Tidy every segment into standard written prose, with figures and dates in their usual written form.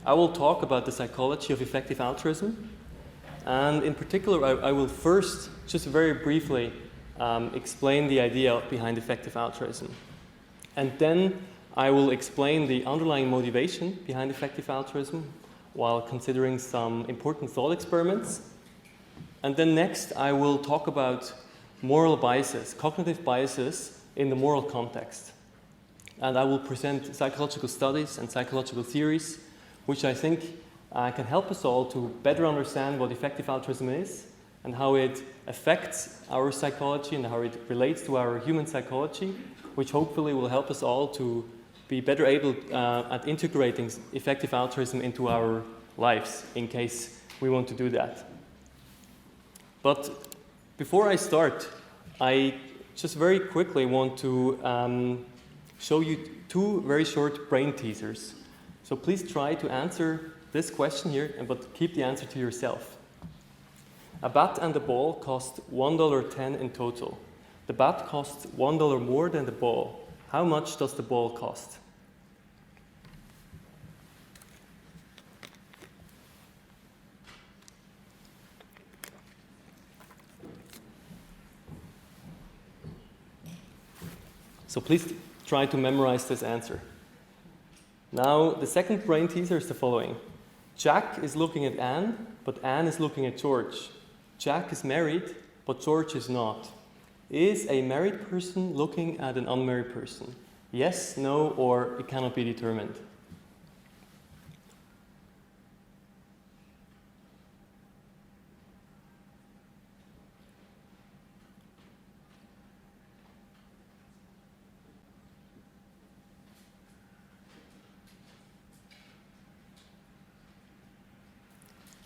I will talk about the psychology of effective altruism. And in particular, I will first, just very briefly, explain the idea behind effective altruism. And then I will explain the underlying motivation behind effective altruism while considering some important thought experiments. And then next, I will talk about moral biases, cognitive biases in the moral context. And I will present psychological studies and psychological theories, which I think can help us all to better understand what effective altruism is and how it affects our psychology and how it relates to our human psychology, which hopefully will help us all to be better able at integrating effective altruism into our lives in case we want to do that. But before I start, I just very quickly want to show you two very short brain teasers. So please try to answer this question here, but keep the answer to yourself. A bat and a ball cost $1.10 in total. The bat costs $1 more than the ball. How much does the ball cost? So please try to memorize this answer. Now, the second brain teaser is the following. Jack is looking at Anne, but Anne is looking at George. Jack is married, but George is not. Is a married person looking at an unmarried person? Yes, no, or it cannot be determined.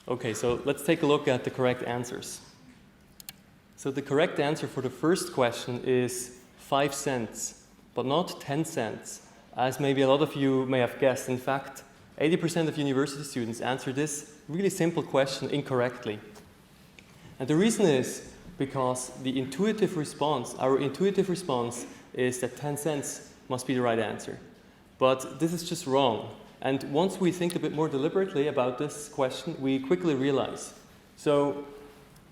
Okay, so let's take a look at the correct answers. So the correct answer for the first question is 5 cents, but not 10 cents, as maybe a lot of you may have guessed. In fact, 80% of university students answer this really simple question incorrectly. And the reason is because the intuitive response, our intuitive response is that 10 cents must be the right answer. But this is just wrong. And once we think a bit more deliberately about this question, we quickly realize. So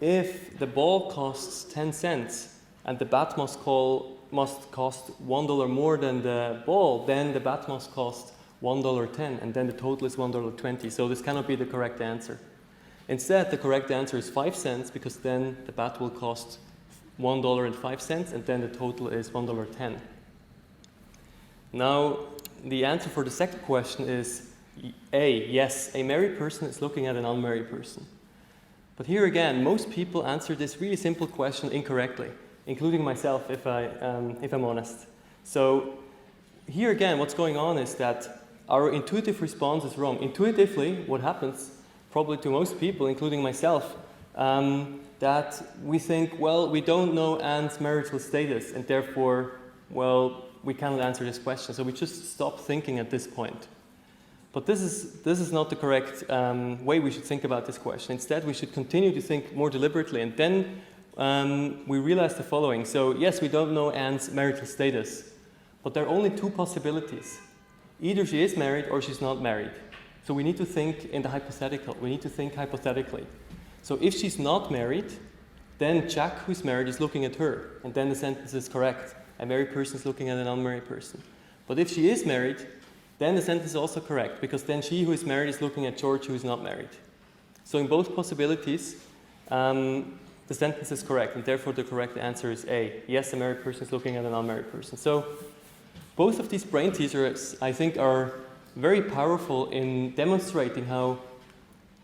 if the ball costs 10 cents and the bat must cost $1 more than the ball, then the bat must cost $1.10, and then the total is $1.20. So this cannot be the correct answer. Instead, the correct answer is 5 cents, because then the bat will cost $1.05, and then the total is $1.10. Now, the answer for the second question is A. Yes, a married person is looking at an unmarried person. But here again, most people answer this really simple question incorrectly, including myself, if I'm honest. So here again, what's going on is that our intuitive response is wrong. Intuitively, what happens, probably to most people, including myself, that we think, well, we don't know Anne's marital status, and therefore, well, we cannot answer this question. So we just stop thinking at this point. But this is not the correct way we should think about this question. Instead, we should continue to think more deliberately, and then we realize the following. So yes, we don't know Anne's marital status, but there are only two possibilities. Either she is married or she's not married. So we need to think in the hypothetical. We need to think hypothetically. So if she's not married, then Jack, who's married, is looking at her, and then the sentence is correct. A married person is looking at an unmarried person. But if she is married, then the sentence is also correct, because then she who is married is looking at George, who is not married. So in both possibilities, the sentence is correct, and therefore the correct answer is A. Yes, a married person is looking at an unmarried person. So both of these brain teasers, I think, are very powerful in demonstrating how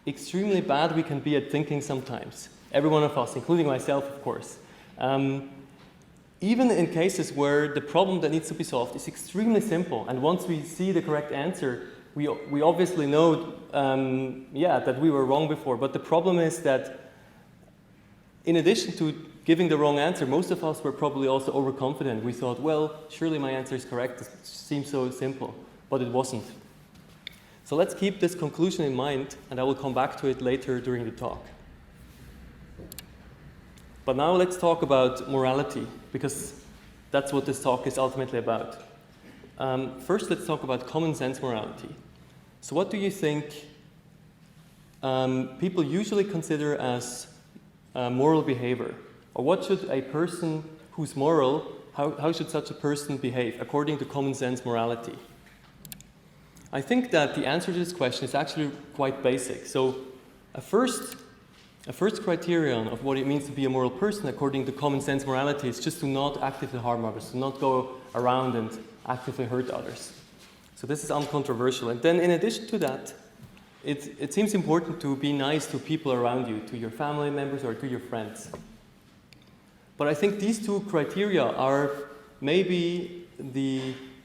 extremely bad we can be at thinking sometimes. Every one of us, including myself, of course. Even in cases where the problem that needs to be solved is extremely simple, and once we see the correct answer, we obviously know, that we were wrong before. But the problem is that in addition to giving the wrong answer, most of us were probably also overconfident. We thought, well, surely my answer is correct. It seems so simple, but it wasn't. So let's keep this conclusion in mind, and I will come back to it later during the talk. But now let's talk about morality, because that's what this talk is ultimately about. First, let's talk about common sense morality. So what do you think people usually consider as moral behavior? Or what should a person who's moral, how should such a person behave according to common sense morality? I think that the answer to this question is actually quite basic. So a first criterion of what it means to be a moral person according to common sense morality is just to not actively harm others, to not go around and actively hurt others. So this is uncontroversial. And then in addition to that, it seems important to be nice to people around you, to your family members or to your friends. But I think these two criteria are maybe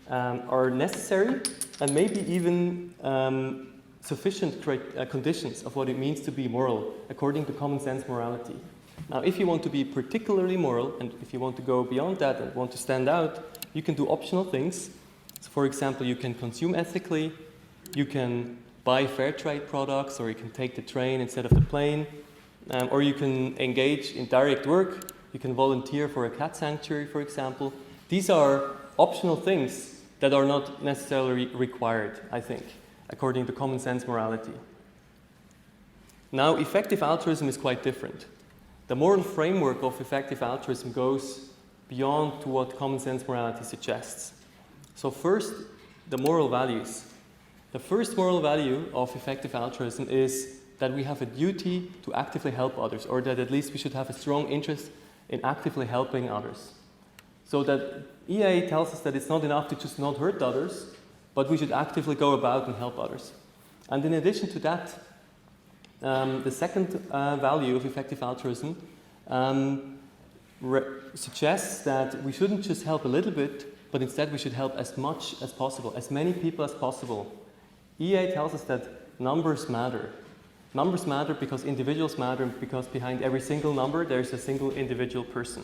are necessary and maybe even sufficient conditions of what it means to be moral according to common sense morality. Now, if you want to be particularly moral and if you want to go beyond that and want to stand out, you can do optional things. So, for example, you can consume ethically, you can buy fair trade products, or you can take the train instead of the plane, or you can engage in direct work, you can volunteer for a cat sanctuary, for example. These are optional things that are not necessarily required, I think, according to common sense morality. Now, effective altruism is quite different. The moral framework of effective altruism goes beyond to what common sense morality suggests. So first, the moral values. The first moral value of effective altruism is that we have a duty to actively help others, or that at least we should have a strong interest in actively helping others. So that EA tells us that it's not enough to just not hurt others, but we should actively go about and help others. And in addition to that, the second value of effective altruism suggests that we shouldn't just help a little bit, but instead we should help as much as possible, as many people as possible. EA tells us that numbers matter. Numbers matter because individuals matter, because behind every single number there's a single individual person.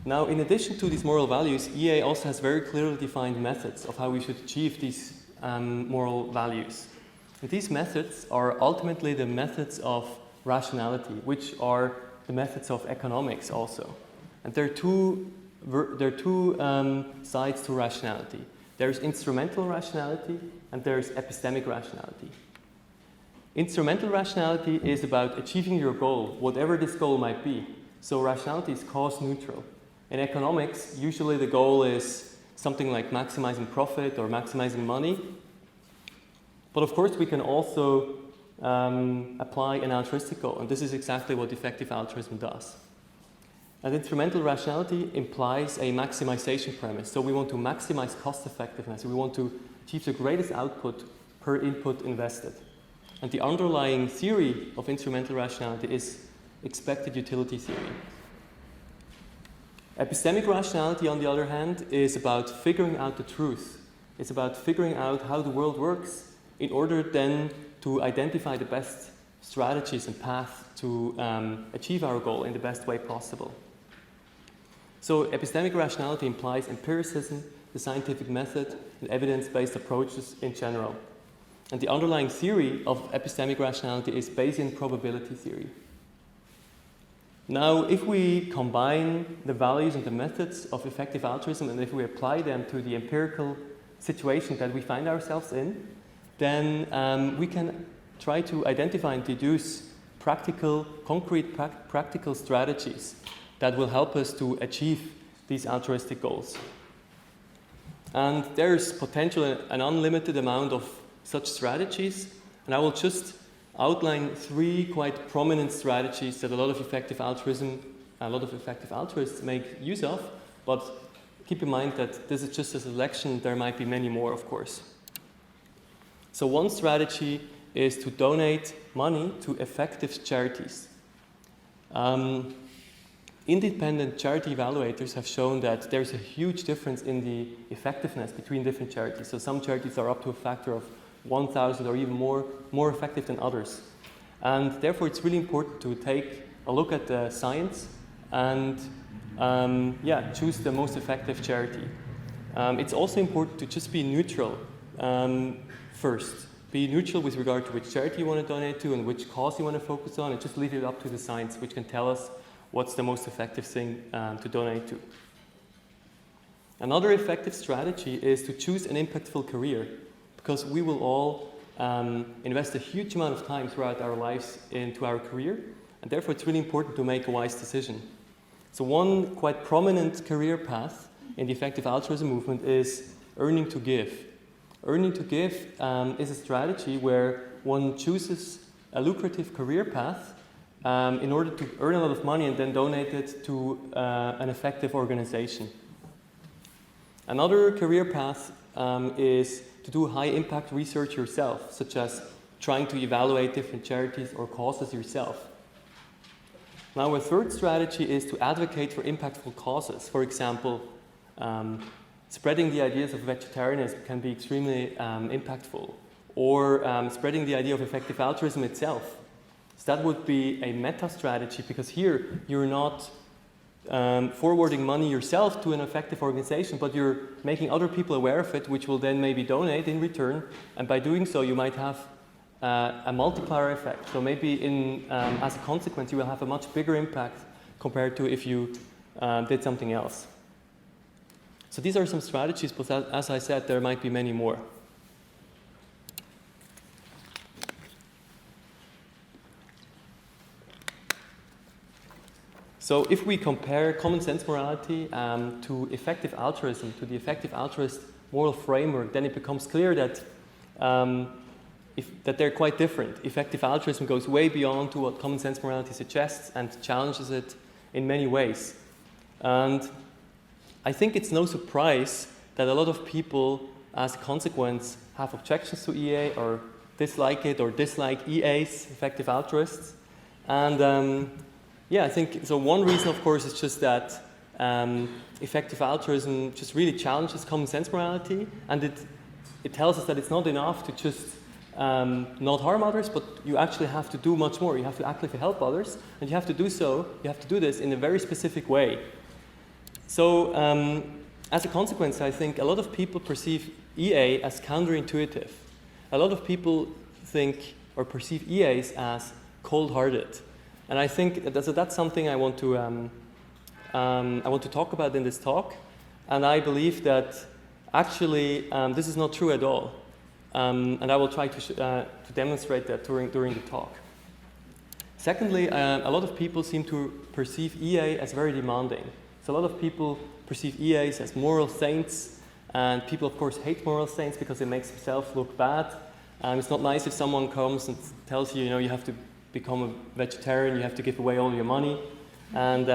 Now, in addition to these moral values, EA also has very clearly defined methods of how we should achieve these moral values. And these methods are ultimately the methods of rationality, which are the methods of economics also. And there are two sides to rationality. There's instrumental rationality and there's epistemic rationality. Instrumental rationality is about achieving your goal, whatever this goal might be. So rationality is cause neutral. In economics, usually the goal is something like maximizing profit or maximizing money. But of course, we can also apply an altruistic goal, and this is exactly what effective altruism does. And instrumental rationality implies a maximization premise. So we want to maximize cost effectiveness. We want to achieve the greatest output per input invested. And the underlying theory of instrumental rationality is expected utility theory. Epistemic rationality, on the other hand, is about figuring out the truth. It's about figuring out how the world works in order then to identify the best strategies and paths to achieve our goal in the best way possible. So epistemic rationality implies empiricism, the scientific method, and evidence-based approaches in general. And the underlying theory of epistemic rationality is Bayesian probability theory. Now, if we combine the values and the methods of effective altruism, and if we apply them to the empirical situation that we find ourselves in, then we can try to identify and deduce concrete practical strategies that will help us to achieve these altruistic goals. And there's potentially an unlimited amount of such strategies, and I will just outline three quite prominent strategies that a lot of effective altruists make use of, but keep in mind that this is just a selection, there might be many more, of course. So one strategy is to donate money to effective charities. Independent charity evaluators have shown that there's a huge difference in the effectiveness between different charities. So some charities are up to a factor of 1,000 or even more effective than others. And therefore it's really important to take a look at the science and choose the most effective charity. It's also important to just be neutral first. Be neutral with regard to which charity you want to donate to and which cause you want to focus on, and just leave it up to the science, which can tell us what's the most effective thing to donate to. Another effective strategy is to choose an impactful career, because we will all invest a huge amount of time throughout our lives into our career, and therefore it's really important to make a wise decision. So one quite prominent career path in the effective altruism movement is earning to give. Earning to give is a strategy where one chooses a lucrative career path in order to earn a lot of money and then donate it to an effective organization. Another career path is to do high impact research yourself, such as trying to evaluate different charities or causes yourself. Now, a third strategy is to advocate for impactful causes. For example, spreading the ideas of vegetarianism can be extremely impactful, or spreading the idea of effective altruism itself. So that would be a meta strategy, because here you're not forwarding money yourself to an effective organization, but you're making other people aware of it, which will then maybe donate in return, and by doing so you might have a multiplier effect. So maybe as a consequence you will have a much bigger impact compared to if you did something else. So these are some strategies, but as I said, there might be many more. So if we compare common sense morality to effective altruism, to the effective altruist moral framework, then it becomes clear that that they're quite different. Effective altruism goes way beyond to what common sense morality suggests and challenges it in many ways. And I think it's no surprise that a lot of people, as a consequence, have objections to EA or dislike it or dislike EAs, effective altruists. And yeah, I think, so one reason, of course, is just that effective altruism just really challenges common sense morality, and it tells us that it's not enough to just not harm others, but you actually have to do much more. You have to actively help others, and you have to do this in a very specific way. So as a consequence, I think a lot of people perceive EA as counterintuitive. A lot of people think or perceive EAs as cold-hearted. And I think that's something I want to talk about in this talk. And I believe that actually this is not true at all. And I will try to demonstrate that during the talk. Secondly, a lot of people seem to perceive EA as very demanding. So a lot of people perceive EAs as moral saints, and people, of course, hate moral saints because it makes themselves look bad. It's not nice if someone comes and tells you, you have to become a vegetarian, you have to give away all your money. And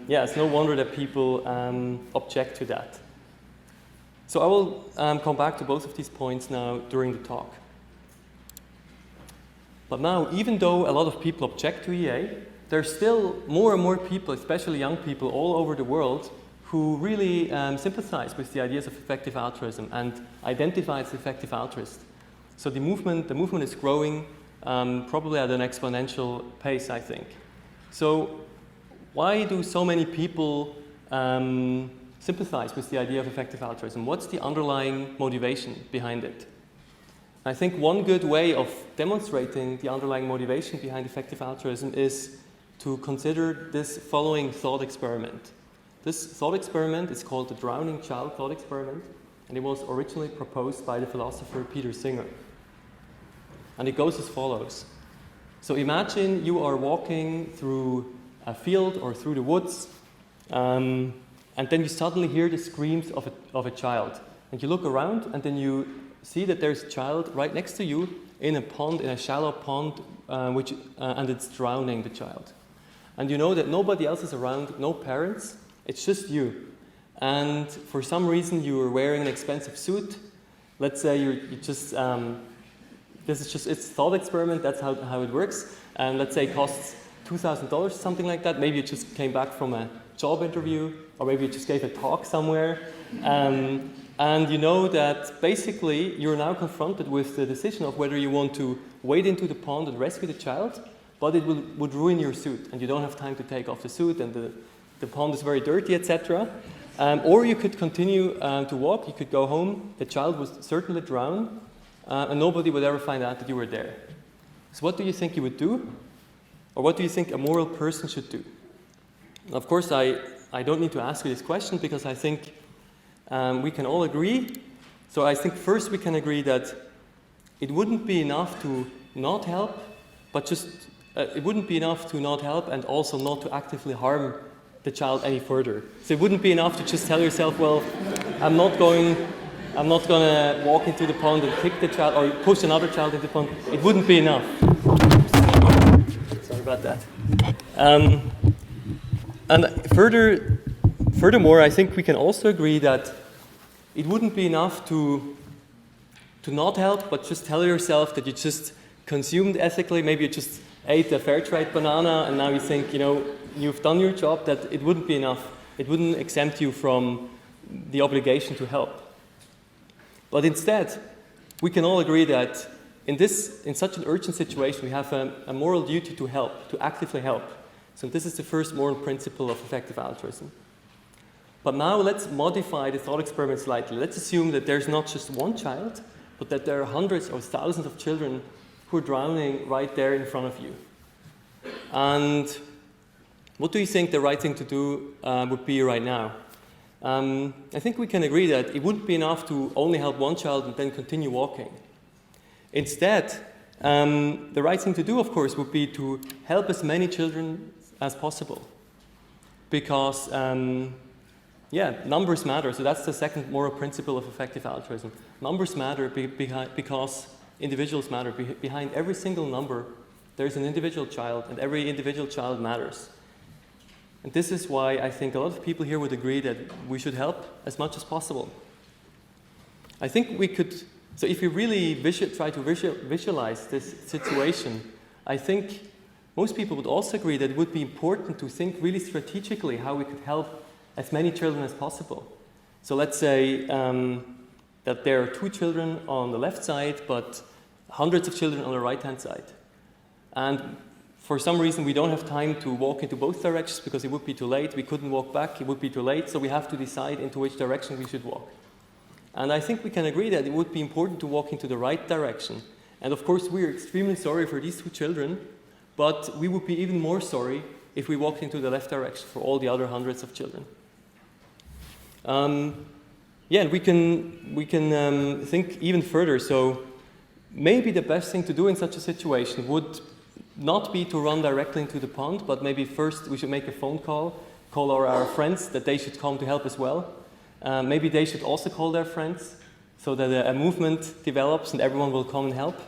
yeah, it's no wonder that people object to that. So I will come back to both of these points now during the talk. But now, even though a lot of people object to EA, there's still more and more people, especially young people all over the world, who really sympathize with the ideas of effective altruism and identify as effective altruist. So the movement is growing probably at an exponential pace, I think. So why do so many people sympathize with the idea of effective altruism? What's the underlying motivation behind it? I think one good way of demonstrating the underlying motivation behind effective altruism is to consider this following thought experiment. This thought experiment is called the drowning child thought experiment, and it was originally proposed by the philosopher Peter Singer. And it goes as follows. So imagine you are walking through a field or through the woods, and then you suddenly hear the screams of a child. And you look around, and then you see that there's a child right next to you in a pond, in a shallow pond, and it's drowning the child. And you know that nobody else is around, no parents, it's just you. And for some reason you are wearing an expensive suit. Let's say it's a thought experiment, that's how it works. And let's say it costs $2,000, something like that. Maybe you just came back from a job interview, or maybe you just gave a talk somewhere. And you know that basically you're now confronted with the decision of whether you want to wade into the pond and rescue the child, but it would ruin your suit, and you don't have time to take off the suit, and the pond is very dirty, etc. Or you could continue to walk, you could go home, the child would certainly drown, and nobody would ever find out that you were there. So what do you think you would do? Or what do you think a moral person should do? Of course, I don't need to ask you this question, because I think we can all agree. So I think first we can agree that it wouldn't be enough to not help, but just it wouldn't be enough to not help and also not to actively harm the child any further. So it wouldn't be enough to just tell yourself, well, I'm not going to walk into the pond and kick the child or push another child into the pond. It wouldn't be enough. Sorry about that. And furthermore, I think we can also agree that it wouldn't be enough to not help, but just tell yourself that you just consumed ethically. Maybe you just ate a fair trade banana and now you think, you've done your job, that it wouldn't be enough. It wouldn't exempt you from the obligation to help. But instead, we can all agree that in such an urgent situation, we have a moral duty to help, to actively help. So this is the first moral principle of effective altruism. But now let's modify the thought experiment slightly. Let's assume that there's not just one child, but that there are hundreds or thousands of children who are drowning right there in front of you. And what do you think the right thing to do would be right now? I think we can agree that it wouldn't be enough to only help one child and then continue walking. Instead, the right thing to do, of course, would be to help as many children as possible. Because, numbers matter. So that's the second moral principle of effective altruism. Numbers matter because individuals matter. Behind every single number, there's an individual child, and every individual child matters. And this is why I think a lot of people here would agree that we should help as much as possible. I think we could, so if we really try to visualize this situation, I think most people would also agree that it would be important to think really strategically how we could help as many children as possible. So let's say that there are 2 children on the left side, but hundreds of children on the right-hand side. And for some reason, we don't have time to walk into both directions because it would be too late. We couldn't walk back, it would be too late, so we have to decide into which direction we should walk. And I think we can agree that it would be important to walk into the right direction. And of course, we are extremely sorry for these 2 children, but we would be even more sorry if we walked into the left direction for all the other hundreds of children. We can think even further. So maybe the best thing to do in such a situation would not be to run directly into the pond, but maybe first we should make a phone call our friends that they should come to help as well. Maybe they should also call their friends so that a movement develops and everyone will come and help.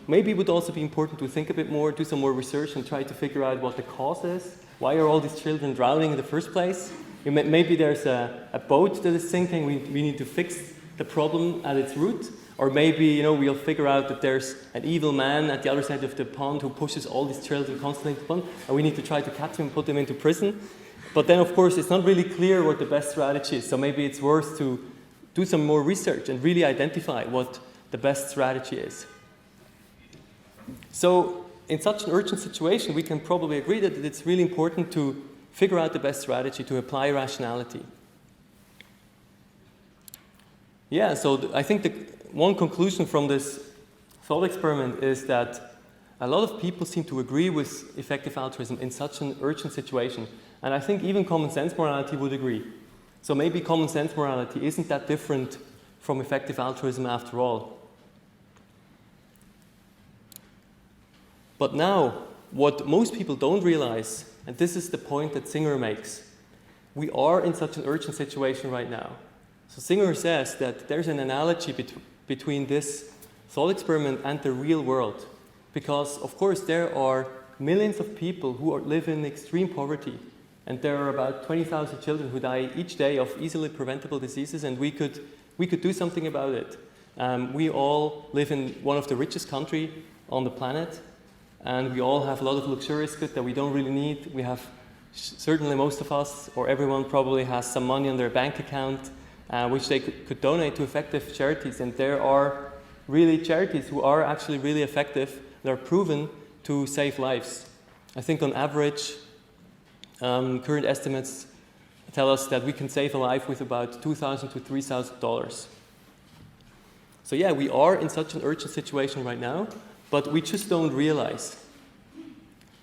Maybe it would also be important to think a bit more, do some more research and try to figure out what the cause is. Why are all these children drowning in the first place? Maybe there's a boat that is sinking, we need to fix the problem at its root. Or maybe, we'll figure out that there's an evil man at the other side of the pond who pushes all these children constantly into the pond, and we need to try to catch him and put him into prison. But then, of course, it's not really clear what the best strategy is, so maybe it's worth to do some more research and really identify what the best strategy is. So, in such an urgent situation, we can probably agree that it's really important to figure out the best strategy to apply rationality. So I think one conclusion from this thought experiment is that a lot of people seem to agree with effective altruism in such an urgent situation. And I think even common sense morality would agree. So maybe common sense morality isn't that different from effective altruism after all. But now, what most people don't realize, and this is the point that Singer makes, we are in such an urgent situation right now. So Singer says that there's an analogy between this thought experiment and the real world. Because, of course, there are millions of people who live in extreme poverty. And there are about 20,000 children who die each day of easily preventable diseases, and we could do something about it. We all live in one of the richest countries on the planet, and we all have a lot of luxurious goods that we don't really need. We have, certainly most of us, or everyone probably has some money on their bank account, which they could donate to effective charities. And there are really charities who are actually really effective. They're proven to save lives. I think on average, current estimates tell us that we can save a life with about $2,000 to $3,000. So yeah, we are in such an urgent situation right now, but we just don't realize.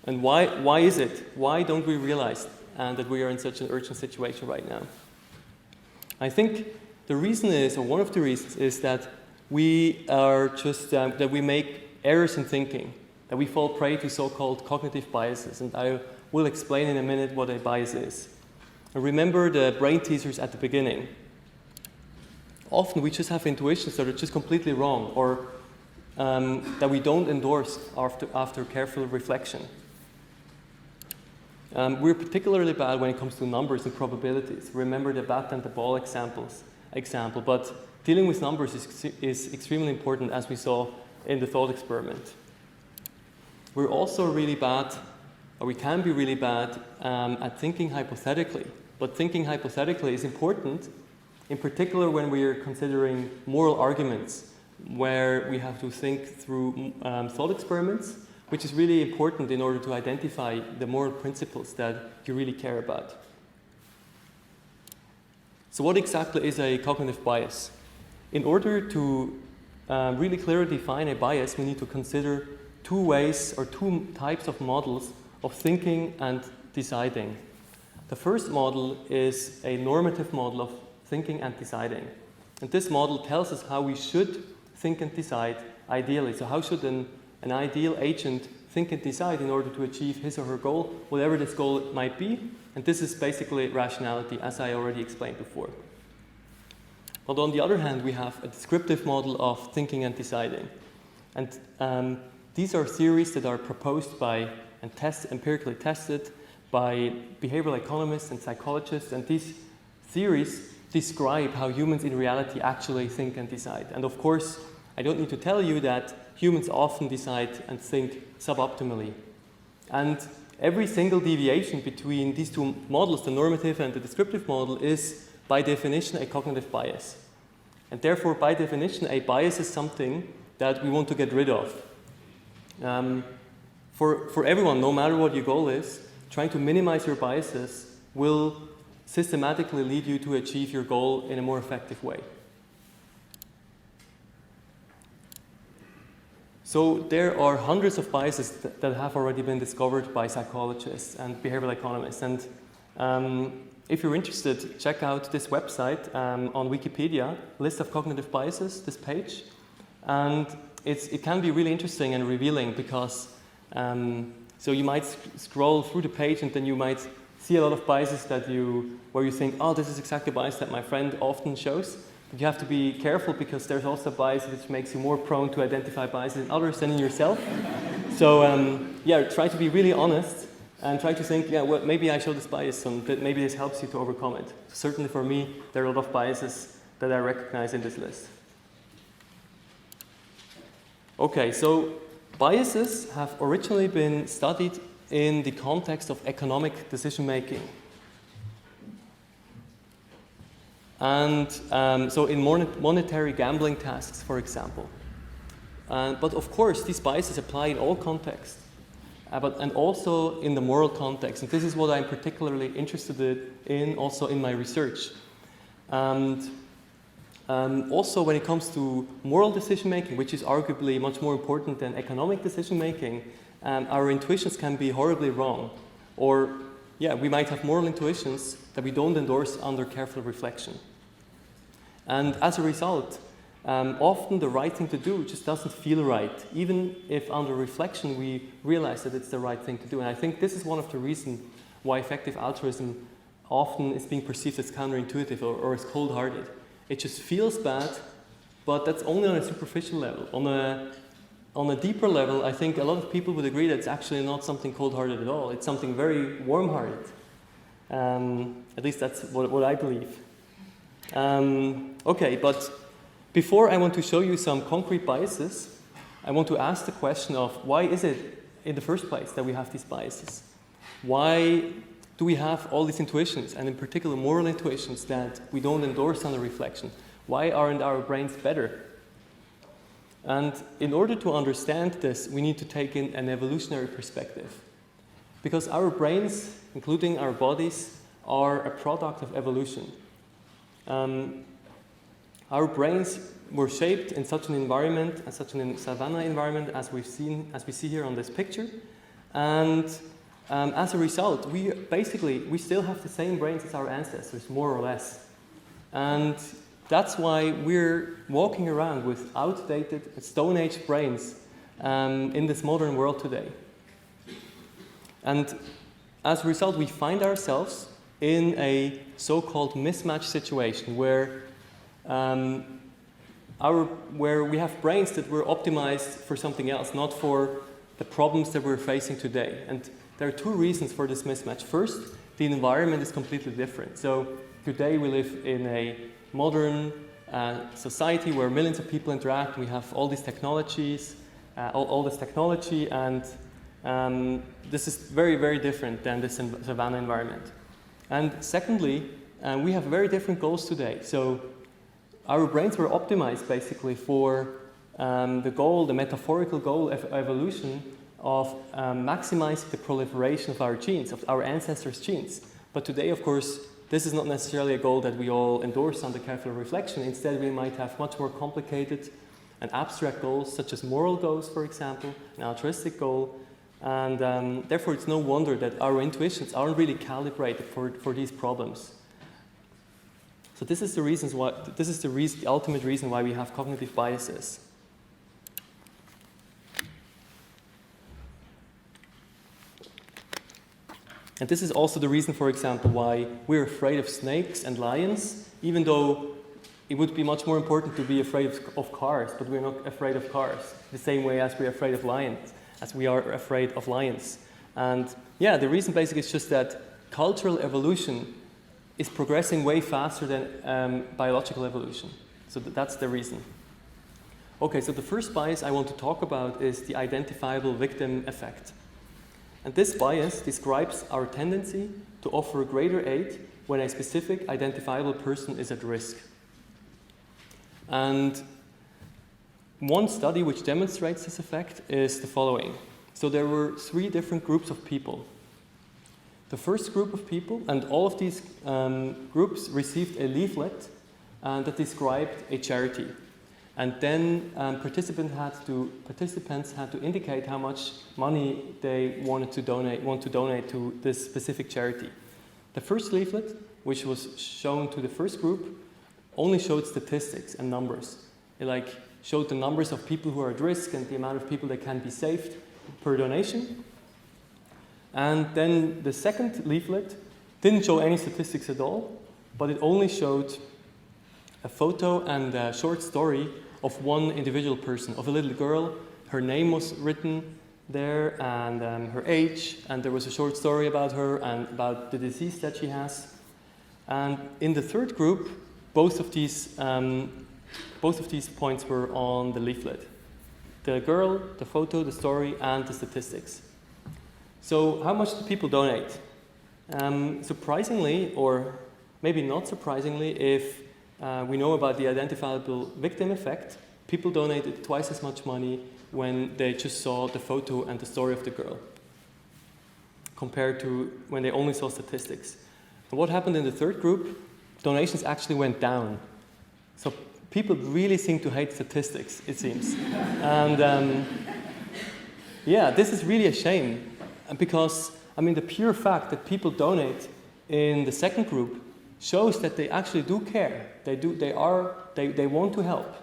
And why is it? Why don't we realize that we are in such an urgent situation right now? I think the reason is, or one of the reasons is that we are just, that we make errors in thinking, that we fall prey to so-called cognitive biases, and I will explain in a minute what a bias is. And remember the brain teasers at the beginning. Often we just have intuitions that are just completely wrong, or that we don't endorse after careful reflection. We're particularly bad when it comes to numbers and probabilities. Remember the bat and the ball example, but dealing with numbers is extremely important, as we saw in the thought experiment. We're also really bad, or we can be really bad, at thinking hypothetically. But thinking hypothetically is important, in particular when we are considering moral arguments, where we have to think through thought experiments, which is really important in order to identify the moral principles that you really care about. So what exactly is a cognitive bias? In order to really clearly define a bias, we need to consider two ways or two types of models of thinking and deciding. The first model is a normative model of thinking and deciding. And this model tells us how we should think and decide ideally. So how should an ideal agent think and decide in order to achieve his or her goal, whatever this goal might be. And this is basically rationality, as I already explained before. But on the other hand, we have a descriptive model of thinking and deciding. And these are theories that are proposed by and empirically tested by behavioral economists and psychologists. And these theories describe how humans in reality actually think and decide. And of course, I don't need to tell you that humans often decide and think suboptimally. And every single deviation between these two models, the normative and the descriptive model, is by definition a cognitive bias. And therefore, by definition, a bias is something that we want to get rid of. For everyone, no matter what your goal is, trying to minimize your biases will systematically lead you to achieve your goal in a more effective way. So there are hundreds of biases that have already been discovered by psychologists and behavioral economists. And if you're interested, check out this website on Wikipedia, list of cognitive biases, this page. And it can be really interesting and revealing because so you might scroll through the page and then you might see a lot of biases where you think, oh, this is exactly a bias that my friend often shows. But you have to be careful because there's also a bias which makes you more prone to identify biases in others than in yourself. So try to be really honest and try to think, well, maybe I show this bias and maybe this helps you to overcome it. Certainly for me, there are a lot of biases that I recognize in this list. Okay, so biases have originally been studied in the context of economic decision-making. And so in monetary gambling tasks, for example. But of course, these biases apply in all contexts, and also in the moral context. And this is what I'm particularly interested in also in my research. And also when it comes to moral decision-making, which is arguably much more important than economic decision-making, our intuitions can be horribly wrong. Or, we might have moral intuitions that we don't endorse under careful reflection. And as a result, often the right thing to do just doesn't feel right, even if under reflection we realize that it's the right thing to do. And I think this is one of the reasons why effective altruism often is being perceived as counterintuitive or as cold-hearted. It just feels bad, but that's only on a superficial level. On a deeper level, I think a lot of people would agree that it's actually not something cold-hearted at all. It's something very warm-hearted. At least that's what I believe. Okay, but before I want to show you some concrete biases, I want to ask the question of why is it in the first place that we have these biases? Why do we have all these intuitions, and in particular moral intuitions that we don't endorse under reflection? Why aren't our brains better? And in order to understand this, we need to take in an evolutionary perspective. Because our brains, including our bodies, are a product of evolution. Our brains were shaped in such an environment, such a savanna environment as we see here on this picture. And as a result, we still have the same brains as our ancestors, more or less. And that's why we're walking around with outdated Stone Age brains in this modern world today. And as a result, we find ourselves in a so-called mismatch situation where where we have brains that were optimized for something else, not for the problems that we're facing today. And there are two reasons for this mismatch. First, the environment is completely different. So today we live in a modern society where millions of people interact. We have all these technologies, all this technology, and this is very, very different than this savannah environment. And secondly, we have very different goals today. So our brains were optimized basically for the goal, the metaphorical goal of evolution of maximizing the proliferation of our genes, of our ancestors' genes. But today, of course, this is not necessarily a goal that we all endorse under careful reflection. Instead, we might have much more complicated and abstract goals, such as moral goals, for example, an altruistic goal. And therefore, it's no wonder that our intuitions aren't really calibrated for these problems. So this is the reasons why. This is the ultimate reason why we have cognitive biases. And this is also the reason, for example, why we're afraid of snakes and lions, even though it would be much more important to be afraid of cars, but we're not afraid of cars, the same way as we're afraid of lions, as we are afraid of lions. And yeah, the reason basically is just that cultural evolution is progressing way faster than biological evolution. So that's the reason. Okay, so the first bias I want to talk about is the identifiable victim effect. And this bias describes our tendency to offer greater aid when a specific identifiable person is at risk. And one study which demonstrates this effect is the following. So there were 3 different groups of people. The first group of people, and all of these groups received a leaflet that described a charity. And then participants had to indicate how much money they want to donate to this specific charity. The first leaflet, which was shown to the first group, only showed statistics and numbers. It showed the numbers of people who are at risk and the amount of people that can be saved per donation. And then the second leaflet didn't show any statistics at all, but it only showed a photo and a short story of one individual person, of a little girl. Her name was written there, and her age, and there was a short story about her and about the disease that she has. And in the third group, both of these points were on the leaflet. The girl, the photo, the story, and the statistics. So how much do people donate? Surprisingly, or maybe not surprisingly, if we know about the identifiable victim effect, people donated twice as much money when they just saw the photo and the story of the girl, compared to when they only saw statistics. And what happened in the third group? Donations actually went down. So people really seem to hate statistics, it seems. And yeah, this is really a shame, because the pure fact that people donate in the second group shows that they actually do care. They want to help.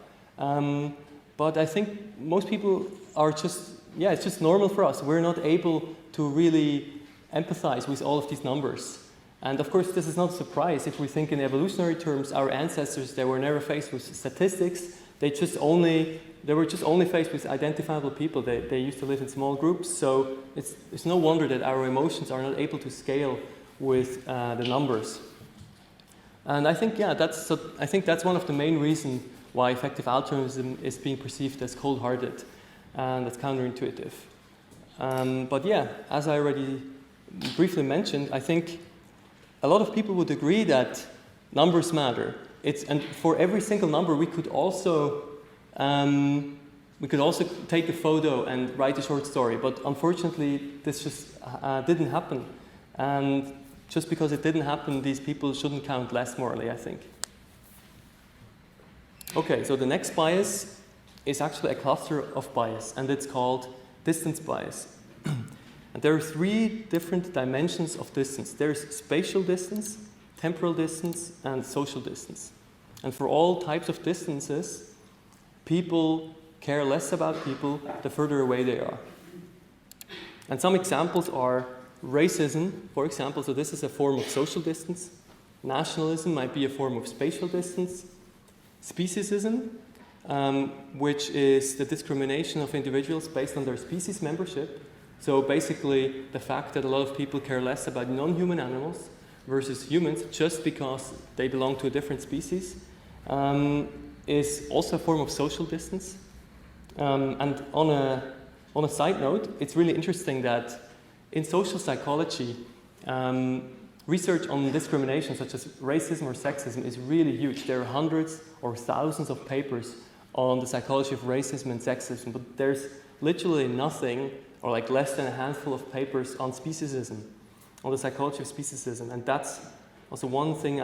But I think most people are it's just normal for us. We're not able to really empathize with all of these numbers. And of course, this is not a surprise. If we think in evolutionary terms, our ancestors, they were never faced with statistics. They were just only faced with identifiable people. They used to live in small groups. So it's no wonder that our emotions are not able to scale with the numbers. And I think, that's one of the main reasons why effective altruism is being perceived as cold-hearted and as counterintuitive. But yeah, as I already briefly mentioned, I think a lot of people would agree that numbers matter. And for every single number, we could also take a photo and write a short story. But unfortunately, this just didn't happen. And just because it didn't happen, these people shouldn't count less morally, I think. Okay, so the next bias is actually a cluster of bias, and it's called distance bias. And there are 3 different dimensions of distance. There's spatial distance, temporal distance, and social distance. And for all types of distances, people care less about people the further away they are. And some examples are racism, for example, so this is a form of social distance. Nationalism might be a form of spatial distance. Speciesism, which is the discrimination of individuals based on their species membership. So basically, the fact that a lot of people care less about non-human animals versus humans just because they belong to a different species, is also a form of social distance. And on a side note, it's really interesting that in social psychology, research on discrimination such as racism or sexism is really huge. There are hundreds or thousands of papers on the psychology of racism and sexism, but there's literally nothing, or like less than a handful of papers on speciesism, on the psychology of speciesism. And that's also one thing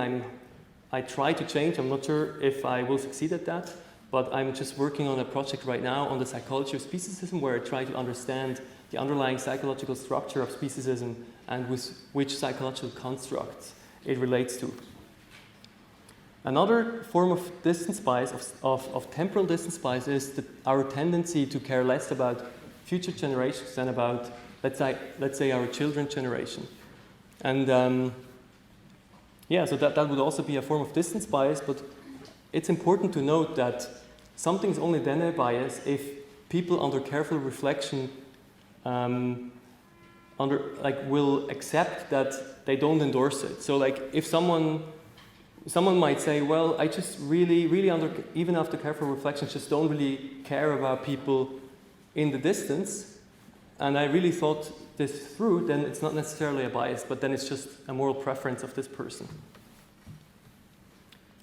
I try to change. I'm not sure if I will succeed at that, but I'm just working on a project right now on the psychology of speciesism, where I try to understand the underlying psychological structure of speciesism and with which psychological constructs it relates to. Another form of distance bias, of temporal distance bias, is our tendency to care less about future generations than about, let's say our children's generation. And so that would also be a form of distance bias, but it's important to note that something's only then a bias if people under careful reflection will accept that they don't endorse it. So like if someone might say, well, I just really, even after careful reflection, just don't really care about people in the distance, and I really thought this through, then it's not necessarily a bias, but then it's just a moral preference of this person.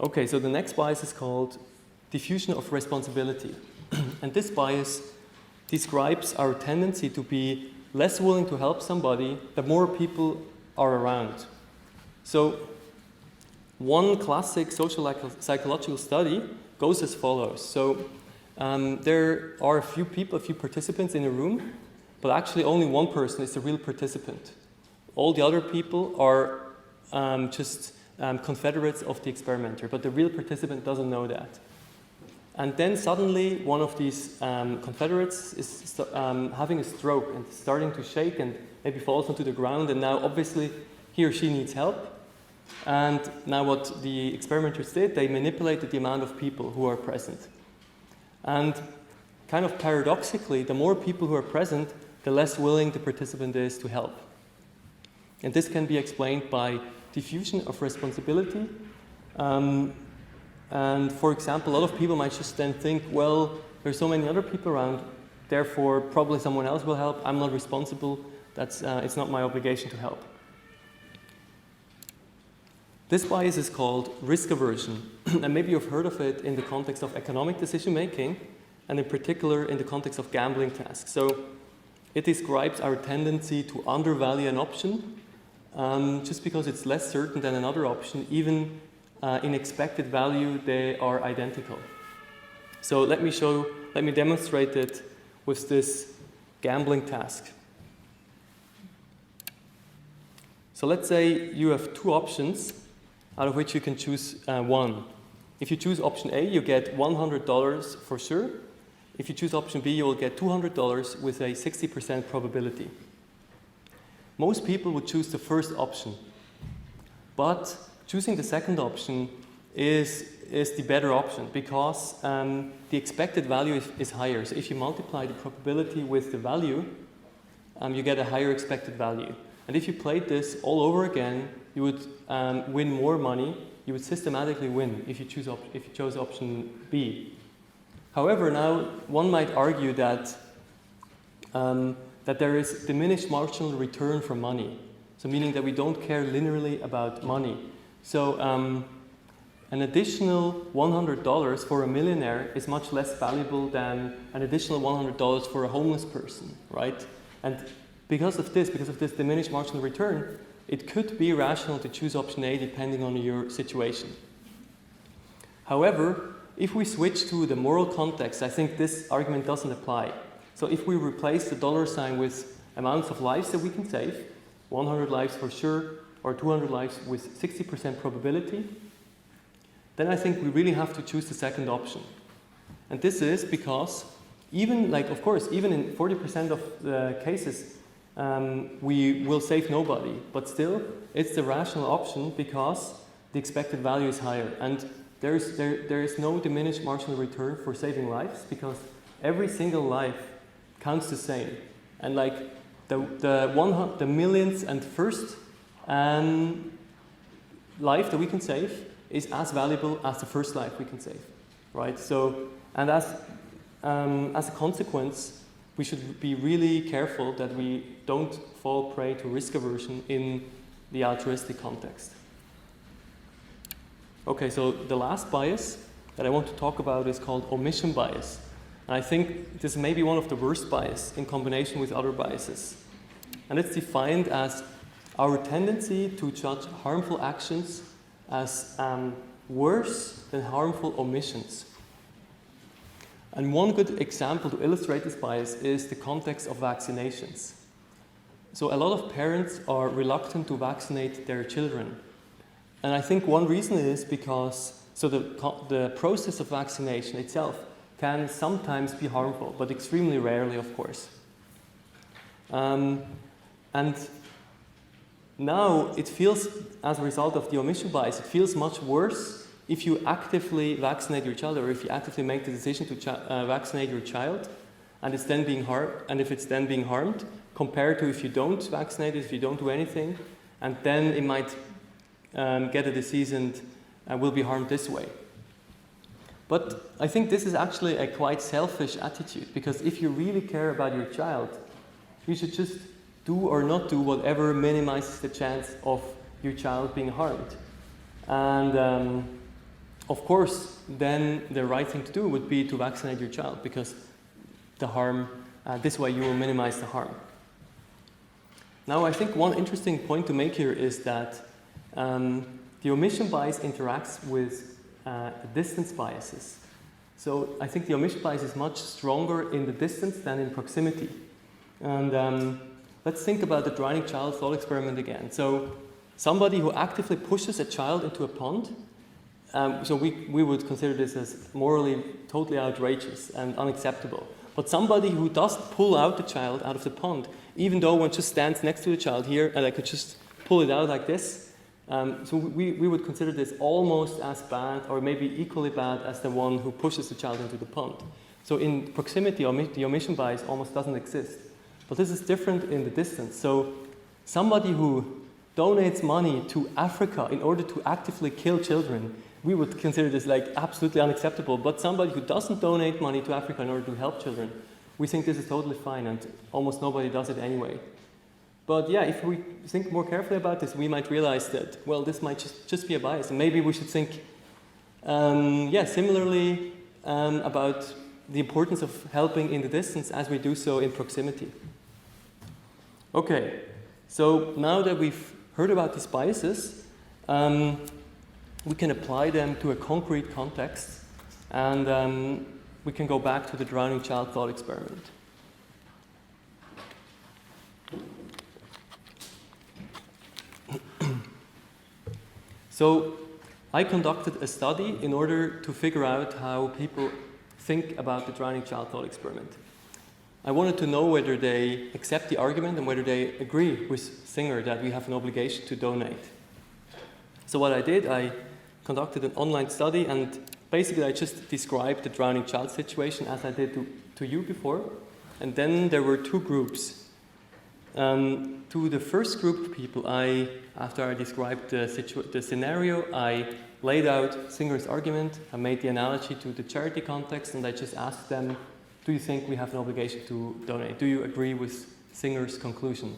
Okay, so the next bias is called diffusion of responsibility. And this bias describes our tendency to be less willing to help somebody the more people are around. So one classic social psychological study goes as follows. So there are a few participants in a room, but actually only one person is the real participant. All the other people are just confederates of the experimenter, but the real participant doesn't know that. And then suddenly one of these confederates is having a stroke and starting to shake and maybe falls onto the ground, and now obviously he or she needs help. And now what the experimenters did, they manipulated the amount of people who are present. And kind of paradoxically, the more people who are present, the less willing the participant is to help. And this can be explained by diffusion of responsibility. And for example, a lot of people might just then think, well, there's so many other people around, therefore probably someone else will help. I'm not responsible. It's not my obligation to help. This bias is called risk aversion, and maybe you've heard of it in the context of economic decision making, and in particular in the context of gambling tasks. So it describes our tendency to undervalue an option just because it's less certain than another option, even in expected value they are identical. So let me demonstrate it with this gambling task. So let's say you have two options, out of which you can choose one. If you choose option A, you get $100 for sure. If you choose option B, you will get $200 with a 60% probability. Most people would choose the first option, but choosing the second option is the better option because the expected value is higher. So if you multiply the probability with the value, you get a higher expected value. And if you played this all over again, you would win more money. You would systematically win if you chose option B. However, now one might argue that there is diminished marginal return from money. So meaning that we don't care linearly about money. So an additional $100 for a millionaire is much less valuable than an additional $100 for a homeless person, right? And because of this diminished marginal return, it could be rational to choose option A depending on your situation. However, if we switch to the moral context, I think this argument doesn't apply. So if we replace the dollar sign with amounts of lives that we can save, 100 lives for sure, or 200 lives with 60% probability, then I think we really have to choose the second option. And this is because even, like, of course, even in 40% of the cases, we will save nobody, but still, it's the rational option because the expected value is higher. And there is no diminished marginal return for saving lives because every single life counts the same. And like the millionth and first life that we can save is as valuable as the first life we can save, right? So, and as a consequence, we should be really careful that we don't fall prey to risk aversion in the altruistic context. Okay, so the last bias that I want to talk about is called omission bias. And I think this may be one of the worst bias in combination with other biases. And it's defined as our tendency to judge harmful actions as worse than harmful omissions. And one good example to illustrate this bias is the context of vaccinations. So a lot of parents are reluctant to vaccinate their children. And I think one reason is because the process of vaccination itself can sometimes be harmful, but extremely rarely, of course. And now it feels, as a result of the omission bias, it feels much worse if you actively vaccinate your child, or if you actively make the decision to vaccinate your child, and it's then being if it's then being harmed, compared to if you don't vaccinate it, if you don't do anything, and then it might get a disease and will be harmed this way. But I think this is actually a quite selfish attitude, because if you really care about your child, you should just do or not do whatever minimizes the chance of your child being harmed. And of course, then the right thing to do would be to vaccinate your child, because the harm, this way you will minimize the harm. Now, I think one interesting point to make here is that the omission bias interacts with the distance biases. So I think the omission bias is much stronger in the distance than in proximity. And let's think about the drowning child thought experiment again. So somebody who actively pushes a child into a pond, so we would consider this as morally totally outrageous and unacceptable. But somebody who does pull out the child out of the pond, even though one just stands next to the child here and I could just pull it out like this, so we would consider this almost as bad or maybe equally bad as the one who pushes the child into the pond. So in proximity, the omission bias almost doesn't exist. But this is different in the distance. So somebody who donates money to Africa in order to actively kill children, we would consider this like absolutely unacceptable. But somebody who doesn't donate money to Africa in order to help children, we think this is totally fine, and almost nobody does it anyway. But yeah, if we think more carefully about this, we might realize that, well, this might just be a bias. And maybe we should think, similarly about the importance of helping in the distance as we do so in proximity. Okay, so now that we've heard about these biases, we can apply them to a concrete context, and we can go back to the drowning child thought experiment. So I conducted a study in order to figure out how people think about the drowning child thought experiment. I wanted to know whether they accept the argument and whether they agree with Singer that we have an obligation to donate. So what I did, I conducted an online study, and basically I just described the drowning child situation as I did to you before. And then there were two groups. To the first group of people, after I described the scenario, I laid out Singer's argument, I made the analogy to the charity context, and I just asked them, do you think we have an obligation to donate? Do you agree with Singer's conclusion?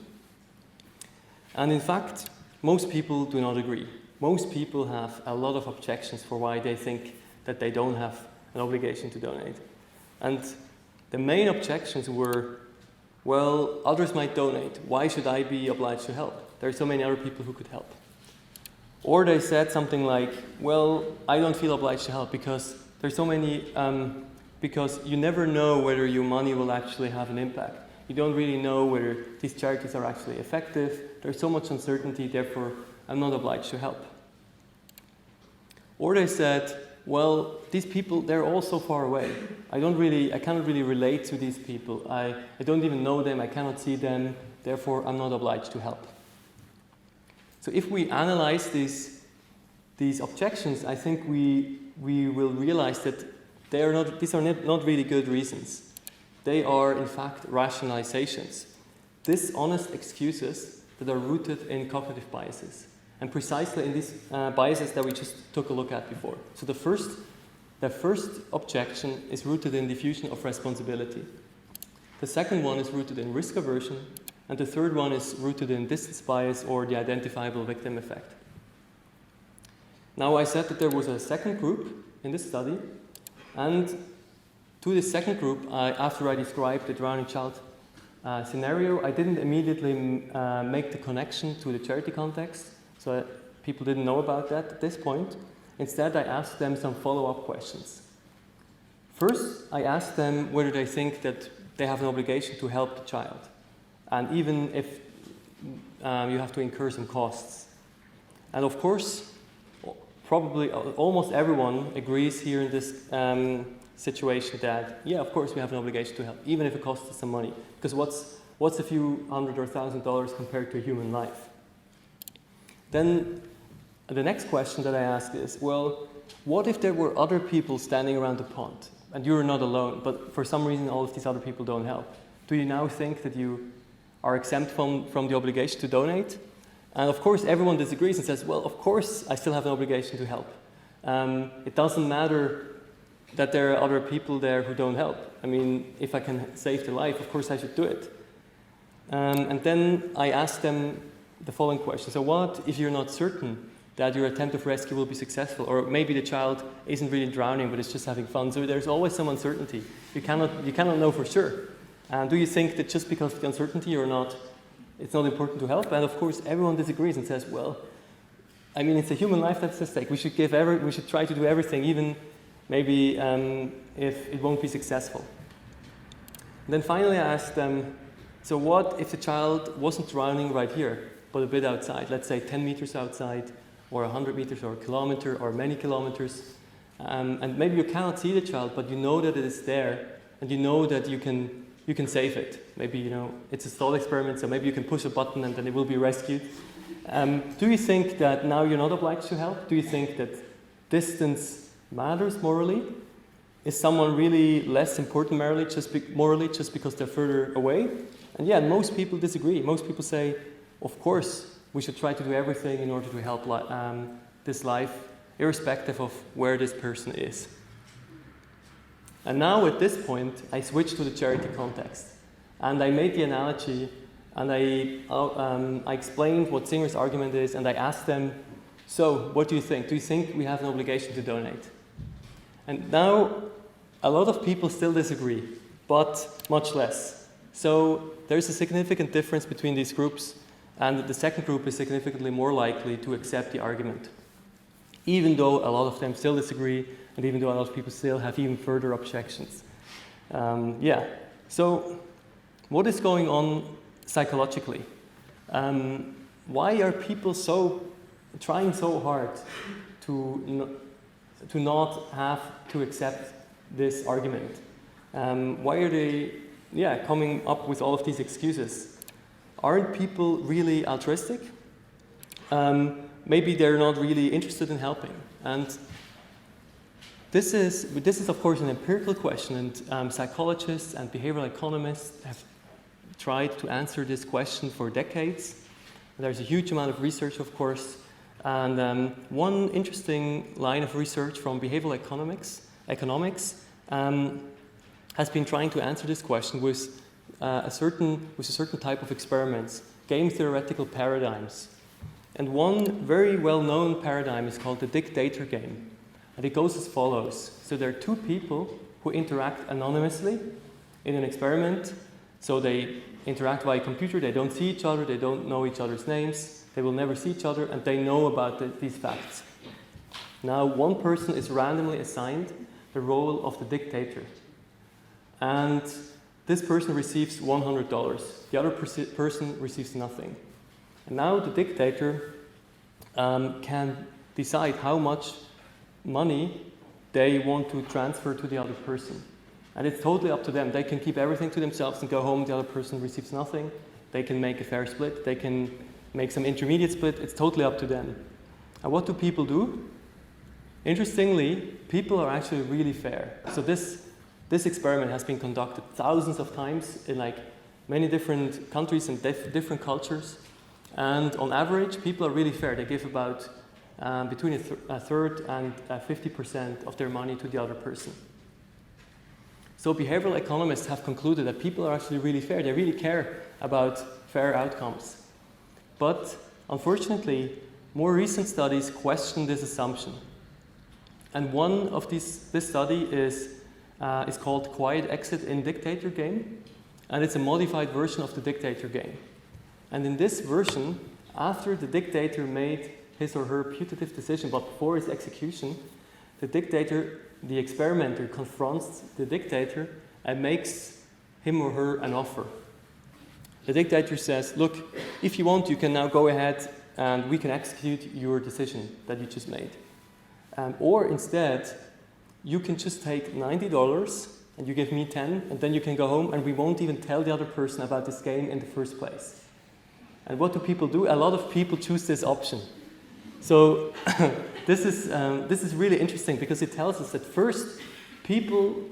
And in fact, most people do not agree. Most people have a lot of objections for why they think that they don't have an obligation to donate. And the main objections were, well, others might donate. Why should I be obliged to help? There are so many other people who could help. Or they said something like, well, I don't feel obliged to help because there's so many, because you never know whether your money will actually have an impact. You don't really know whether these charities are actually effective. There's so much uncertainty, therefore I'm not obliged to help. Or they said, well, these people, they're all so far away. I cannot really relate to these people. I don't even know them, I cannot see them, therefore I'm not obliged to help. So if we analyze these objections, I think we will realize that these are not really good reasons. They are, in fact, rationalizations. Dishonest excuses that are rooted in cognitive biases. And precisely in these biases that we just took a look at before. So the first objection is rooted in diffusion of responsibility. The second one is rooted in risk aversion. And the third one is rooted in distance bias or the identifiable victim effect. Now I said that there was a second group in this study. And to this second group, after I described the drowning child scenario, I didn't immediately make the connection to the charity context. So people didn't know about that at this point. Instead, I asked them some follow-up questions. First, I asked them whether they think that they have an obligation to help the child, and even if you have to incur some costs. And of course, probably almost everyone agrees here in this situation that, yeah, of course we have an obligation to help, even if it costs us some money. Because what's a few $100 or $1,000 compared to a human life? Then the next question that I ask is, well, what if there were other people standing around the pond and you're not alone, but for some reason all of these other people don't help? Do you now think that you are exempt from the obligation to donate? And of course everyone disagrees and says, well, of course I still have an obligation to help. It doesn't matter that there are other people there who don't help. I mean, if I can save their life, of course I should do it. And then I asked them the following question. So what if you're not certain that your attempt of rescue will be successful? Or maybe the child isn't really drowning, but it's just having fun. So there's always some uncertainty. You cannot know for sure. And do you think that just because of the uncertainty or not, it's not important to help? And of course, everyone disagrees and says, well, I mean, it's a human life that's at stake. We should try to do everything, even maybe if it won't be successful. And then finally I asked them, so what if the child wasn't drowning right here, but a bit outside, let's say 10 meters outside, or 100 meters, or a kilometer, or many kilometers, and maybe you cannot see the child, but you know that it is there, and you know that you can save it. Maybe, it's a thought experiment, so maybe you can push a button and then it will be rescued. Do you think that now you're not obliged to help? Do you think that distance matters morally? Is someone really less important morally just because they're further away? And yeah, most people disagree. Most people say, of course, we should try to do everything in order to help this life, irrespective of where this person is. And now at this point, I switched to the charity context. And I made the analogy, and I explained what Singer's argument is, and I asked them, so what do you think? Do you think we have an obligation to donate? And now, a lot of people still disagree, but much less. So there's a significant difference between these groups, and the second group is significantly more likely to accept the argument, even though a lot of them still disagree, and even though a lot of people still have even further objections. So what is going on psychologically? Why are people trying so hard to not have to accept this argument? Why are they coming up with all of these excuses? Aren't people really altruistic? Maybe they're not really interested in helping. And this is of course an empirical question, and psychologists and behavioral economists have tried to answer this question for decades. There's a huge amount of research, of course, and one interesting line of research from behavioral economics has been trying to answer this question with a certain type of experiments, game theoretical paradigms. And one very well-known paradigm is called the dictator game. And it goes as follows. So there are two people who interact anonymously in an experiment. So they interact via computer, they don't see each other, they don't know each other's names, they will never see each other, and they know about these facts. Now, one person is randomly assigned the role of the dictator. And this person receives $100. The other person receives nothing. And now the dictator can decide how much money they want to transfer to the other person. And it's totally up to them. They can keep everything to themselves and go home, the other person receives nothing. They can make a fair split, they can make some intermediate split, it's totally up to them. And what do people do? Interestingly, people are actually really fair. So this experiment has been conducted thousands of times in like many different countries and different cultures. And on average, people are really fair. They give about between a third and 50% of their money to the other person. So behavioral economists have concluded that people are actually really fair. They really care about fair outcomes. But unfortunately, more recent studies question this assumption. And one of this study is called Quiet Exit in Dictator Game. And it's a modified version of the dictator game. And in this version, after the dictator made his or her putative decision, but before his execution, the experimenter confronts the dictator and makes him or her an offer. The dictator says, look, if you want, you can now go ahead and we can execute your decision that you just made. Or instead, you can just take $90 and you give me 10, and then you can go home and we won't even tell the other person about this game in the first place. And what do people do? A lot of people choose this option. So this is really interesting because it tells us that first, people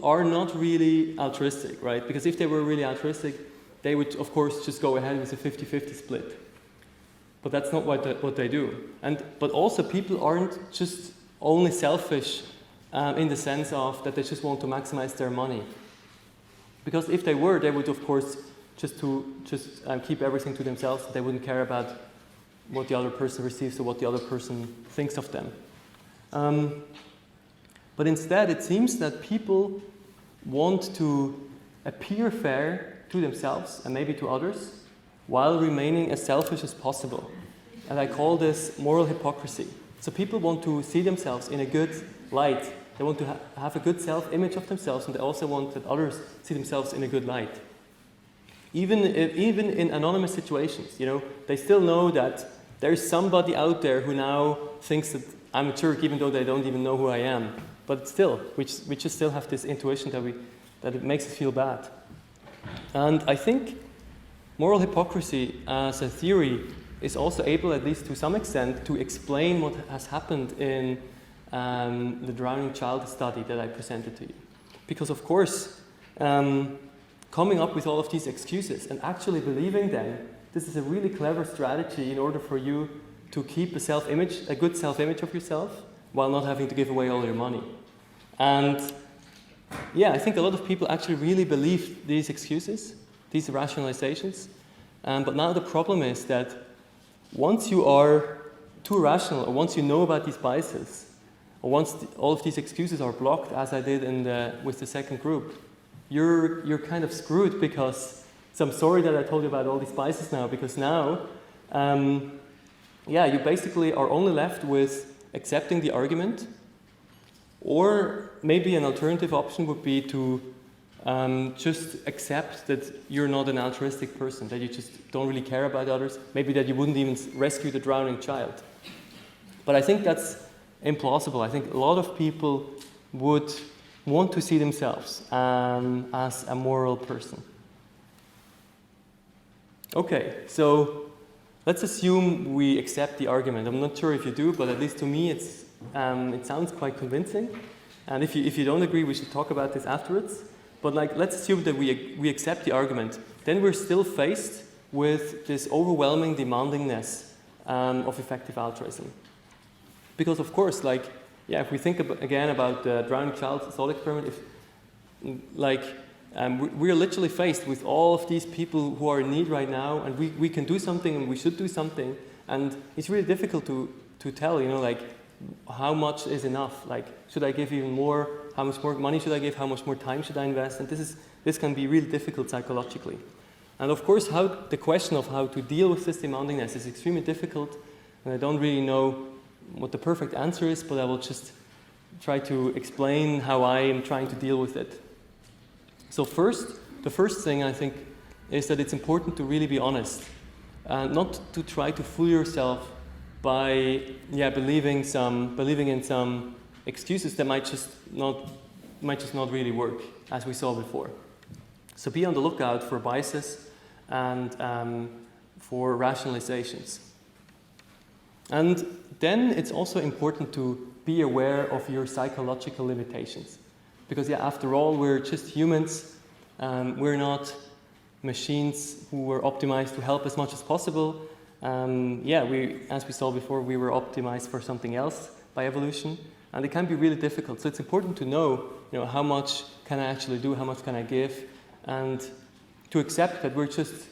are not really altruistic, right? Because if they were really altruistic, they would, of course, just go ahead with a 50-50 split. But that's not what they do. But also, people aren't just only selfish in the sense of that they just want to maximize their money. Because if they were, they would, of course, just keep everything to themselves. They wouldn't care about what the other person receives or what the other person thinks of them. But instead, it seems that people want to appear fair to themselves and maybe to others while remaining as selfish as possible. And I call this moral hypocrisy. So people want to see themselves in a good light. They want to have a good self-image of themselves, and they also want that others see themselves in a good light. Even in anonymous situations, they still know that there's somebody out there who now thinks that I'm a jerk, even though they don't even know who I am. But still, we just still have this intuition that it makes us feel bad. And I think moral hypocrisy as a theory is also able, at least to some extent, to explain what has happened in the drowning child study that I presented to you. Because of course, coming up with all of these excuses and actually believing them, this is a really clever strategy in order for you to keep a good self-image of yourself while not having to give away all your money. And yeah, I think a lot of people actually really believe these excuses, these rationalizations. But now the problem is that once you are too rational, or once you know about these biases, or once all of these excuses are blocked, as I did with the second group, you're kind of screwed because, so I'm sorry that I told you about all these biases now, because now, you basically are only left with accepting the argument, or maybe an alternative option would be to just accept that you're not an altruistic person, that you just don't really care about others, maybe that you wouldn't even rescue the drowning child. But I think that's implausible. I think a lot of people would want to see themselves as a moral person. Okay, so let's assume we accept the argument. I'm not sure if you do, but at least to me it sounds quite convincing. And if you don't agree, we should talk about this afterwards. But let's assume that we accept the argument. Then we're still faced with this overwhelming demandingness of effective altruism. Because of course, if we think again about the drowning child thought experiment, we're literally faced with all of these people who are in need right now, and we can do something and we should do something, and it's really difficult to tell, how much is enough? Should I give even more? How much more money should I give? How much more time should I invest? And this can be really difficult psychologically. And of course, the question of how to deal with this demandingness is extremely difficult, and I don't really know what the perfect answer is, but I will just try to explain how I am trying to deal with it. So the first thing I think is that it's important to really be honest, not to try to fool yourself by believing in some excuses that might just not really work, as we saw before. So be on the lookout for biases and for rationalizations. And then it's also important to be aware of your psychological limitations. Because after all, we're just humans. We're not machines who were optimized to help as much as possible. As we saw before, we were optimized for something else by evolution. And it can be really difficult. So it's important to know, how much can I actually do, how much can I give, and to accept that we're just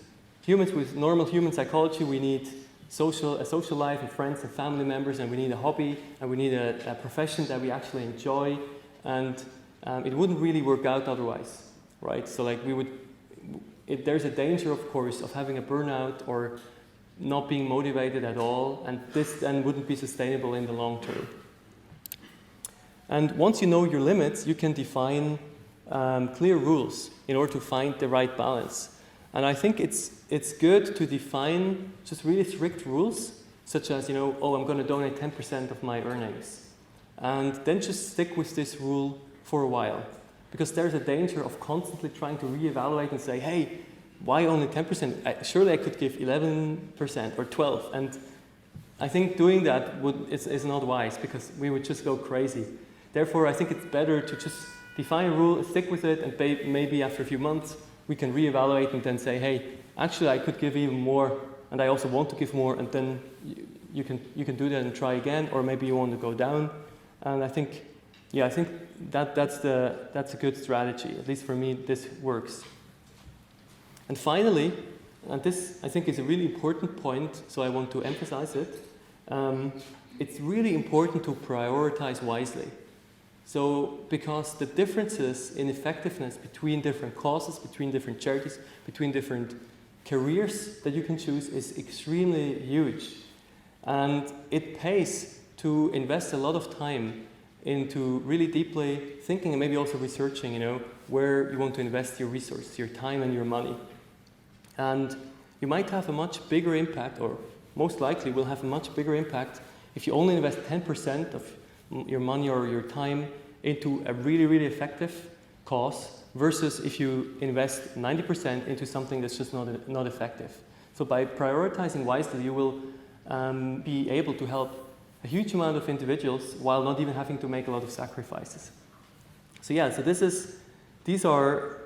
humans with normal human psychology. We need a social life and friends and family members, and we need a hobby, and we need a profession that we actually enjoy, and it wouldn't really work out otherwise, right? So there's a danger, of course, of having a burnout or not being motivated at all, and this then wouldn't be sustainable in the long term. And once you know your limits, you can define clear rules in order to find the right balance. And I think it's good to define just really strict rules, such as, I'm going to donate 10% of my earnings. And then just stick with this rule for a while. Because there's a danger of constantly trying to reevaluate and say, hey, why only 10%? Surely I could give 11% or 12%. And I think doing that is not wise, because we would just go crazy. Therefore, I think it's better to just define a rule, stick with it, and maybe after a few months, we can reevaluate and then say, hey, actually I could give even more, and I also want to give more, and then you can do that and try again, or maybe you want to go down. And I think that's a good strategy. At least for me, this works. And finally, and this I think is a really important point, so I want to emphasize it, it's really important to prioritize wisely. So, because the differences in effectiveness between different causes, between different charities, between different careers that you can choose is extremely huge. And it pays to invest a lot of time into really deeply thinking and maybe also researching, where you want to invest your resources, your time and your money. And you might have a much bigger impact, or most likely will have a much bigger impact if you only invest 10% of your money or your time into a really, really effective cause versus if you invest 90% into something that's just not effective. So by prioritizing wisely, you will be able to help a huge amount of individuals while not even having to make a lot of sacrifices. So these are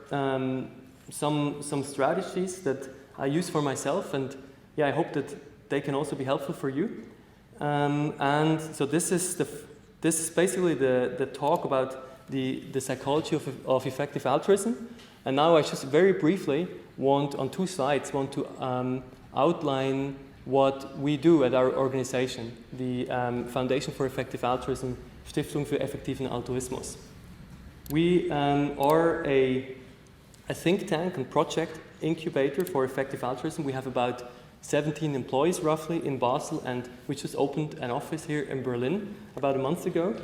some strategies that I use for myself, and I hope that they can also be helpful for you. And so this is basically the talk about the psychology of effective altruism. And now I just very briefly on 2 slides, want to outline what we do at our organization, the Foundation for Effective Altruism, Stiftung für effektiven Altruismus. We are a think tank and project incubator for effective altruism. We have about 17 employees roughly in Basel, and we just opened an office here in Berlin about a month ago.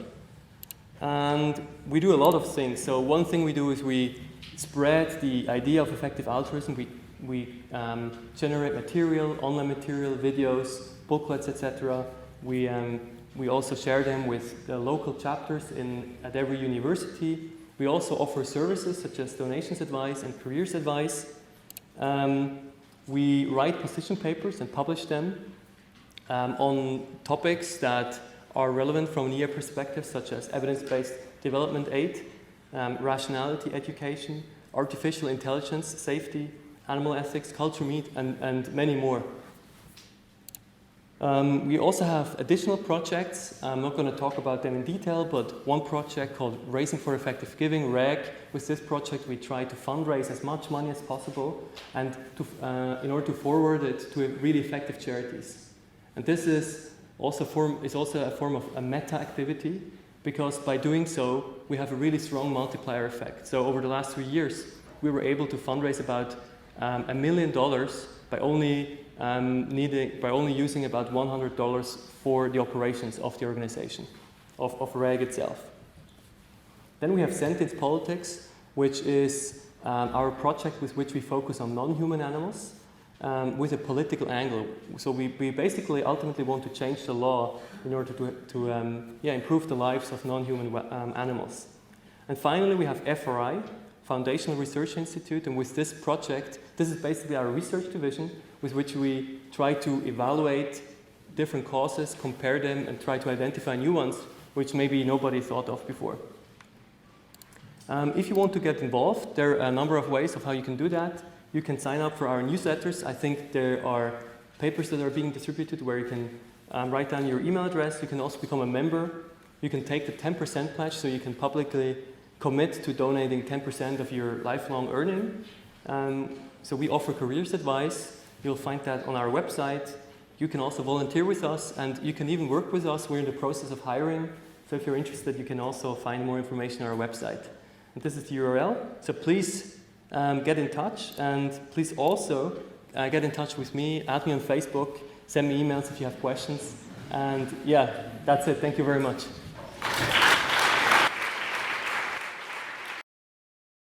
And we do a lot of things. So one thing we do is we spread the idea of effective altruism. We generate material, online material, videos, booklets, etc. We also share them with the local chapters at every university. We also offer services such as donations advice and careers advice. We write position papers and publish them on topics that are relevant from an EA perspective, such as evidence-based development aid, rationality education, artificial intelligence, safety, animal ethics, culture meat, and many more. We also have additional projects. I'm not going to talk about them in detail, but one project called Raising for Effective Giving, REG. With this project, we try to fundraise as much money as possible and in order to forward it to really effective charities. And this is also a form of a meta-activity, because by doing so, we have a really strong multiplier effect. So over the last 3 years, we were able to fundraise about $1 million by only using about $100 for the operations of the organization, of REG itself. Then we have Sentience Politics, which is our project with which we focus on non-human animals. with a political angle. So we basically ultimately want to change the law in order to improve the lives of non-human animals. And finally, we have FRI, Foundational Research Institute, and with this project, this is basically our research division with which we try to evaluate different causes, compare them, and try to identify new ones which maybe nobody thought of before. If you want to get involved, there are a number of ways of how you can do that. You can sign up for our newsletters. I think there are papers that are being distributed where you can write down your email address. You can also become a member. You can take the 10% pledge, so you can publicly commit to donating 10% of your lifelong earning. So we offer careers advice. You'll find that on our website. You can also volunteer with us, and you can even work with us. We're in the process of hiring. So if you're interested, you can also find more information on our website. And this is the URL. So please get in touch, and please also get in touch with me, add me on Facebook, send me emails if you have questions. And yeah, that's it. Thank you very much.